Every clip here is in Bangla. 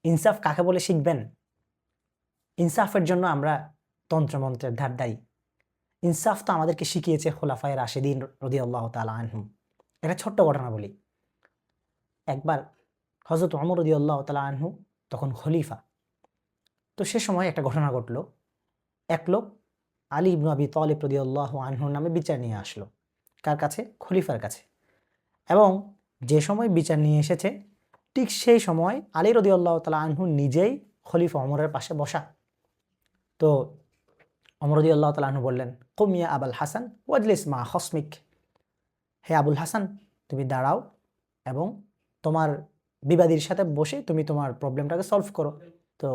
ইনসাফ কাকে বলে শিখবেন? ইনসাফের জন্য আমরা তন্ত্রমন্ত্রের ধার দায়ী। ইনসাফ তো আমাদেরকে শিখিয়েছে খোলাফায়ে রাশেদিন রাদিয়াল্লাহু তাআলা আনহুম। একটা ছোট্ট ঘটনা বলি। একবার হযরত ওমর রাদিয়াল্লাহু তাআলা আনহু তখন খলিফা। তো সে সময় একটা ঘটনা ঘটল। এক লোক আলী ইবনে আবি তালিব রাদিয়াল্লাহু আনহুর নামে বিচার নিয়ে আসলো। কার কাছে? খলিফার কাছে। এবং যে সময় বিচার নিয়ে এসেছে ঠিক সেই সময় আলী রাদিয়াল্লাহু তাআলা আনহু নিজেই খলিফা ওমরের পাশে বসা। তো ওমর রাদিয়াল্লাহু তাআলা আনহু বললেন, কুম ইয়া আবুল হাসান ওয়াজলিস মা খসমিক। হে আবুল হাসান, তুমি দাঁড়াও এবং তোমার বিবাদীর সাথে বসে তুমি তোমার প্রবলেমটাকে সলভ করো। তো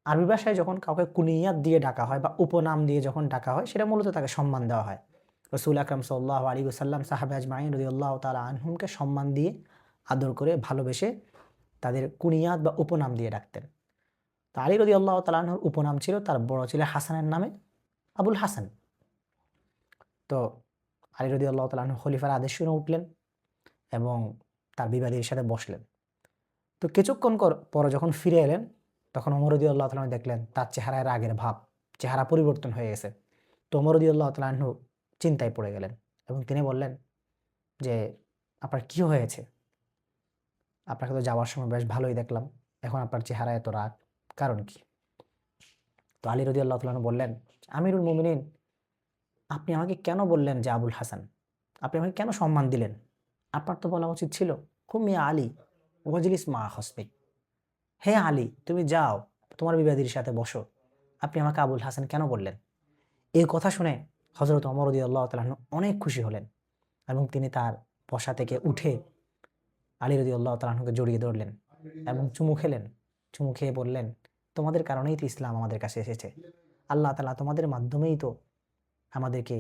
আরবি ভাষায় যখন কাউকে কুনিয়াত দিয়ে ডাকা হয় বা উপনাম দিয়ে যখন ডাকা হয়, সেটা মূলত তাকে সম্মান দেওয়া হয়। রাসূল আকরাম সাল্লাল্লাহু আলাইহি ওয়াসাল্লাম সাহাবা আজমাইন রাদিয়াল্লাহু তাআলা আনহুমকে সম্মান দিয়ে, আদর করে, ভালোবেসে তাদের কুনিয়াত বা উপনাম দিয়ে ডাকতেন। তো আলী রাদিয়াল্লাহু তাআলা আনহুর উপনাম ছিল তার বড় ছেলে হাসানের নামে আবুল হাসান। তো আলী রাদিয়াল্লাহু তাআলা আনহু খলিফার আদেশ শুনে উঠলেন এবং তার বিবাদীর সাথে বসলেন। তো কিছুক্ষণ পরে যখন ফিরে এলেন, তখন ওমর রাদিয়াল্লাহু তাআলা দেখলেন তার চেহারায় রাগের ভাব, চেহারা পরিবর্তন হয়ে গেছে। তো ওমর রাদিয়াল্লাহু তাআলা আনহু চিন্তায় পড়ে গেলেন এবং তিনি বললেন যে, আপনার কি হয়েছে? আপনাকে তো যাওয়ার সময় বেশ ভালোই দেখলাম, এখন আপনার চেহারায় এত রাগ, কারণ কি? তো আলী রাদিয়াল্লাহু তাআলা আনহু বললেন, আমিরুল মুমিনিন, আপনি আমাকে কেন বললেন যে আবুল হাসান? আপনি আমাকে কেন সম্মান দিলেন? আপনার তো বলা উচিত ছিল কুম ইয়া আলী ওয়াজলিস মা খসমিক। হে আলী, তুমি যাও তোমার বিবাদীর সাথে বসো। আপনি আমাকে আবুল হাসান কেন বললেন? এই কথা শুনে হযরত ওমর রাদিয়াল্লাহু তাআলা আনহু অনেক খুশি হলেন এবং তিনি তার বসা থেকে উঠে আলী রাদিয়াল্লাহু তাআলা আনহুকে জড়িয়ে ধরলেন এবং চুমু খেলেন। চুমু খেয়ে বললেন, তোমাদের কারণেই তো ইসলাম আমাদের কাছে এসেছে। আল্লাহ তাআলা তোমাদের মাধ্যমেই তো আমাদেরকে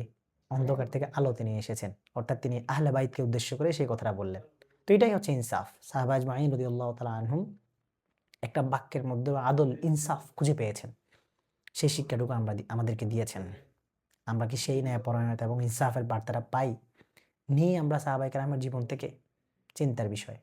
অন্ধকার থেকে আলোতে নিয়ে এসেছেন। অর্থাৎ তিনি আহলে বাইতকে উদ্দেশ্য করে সেই কথাটা বললেন। তো এটাই হচ্ছে ইনসাফ। সাহাবা আজমাইন রাদিয়াল্লাহু তাআলা আনহুম একটা বাক্যের মধ্যে আদল, ইনসাফ খুঁজে পেয়েছেন। সেই শিক্ষাটুকু আমাদেরকে দিয়েছেন। আমরা কি সেই ন্যায়পরায়ণতা এবং ইনসাফের বার্তাটা পাই? নিয়ে আমরা সাহাবায়ে কেরামের জীবন থেকে? চিন্তার বিষয়।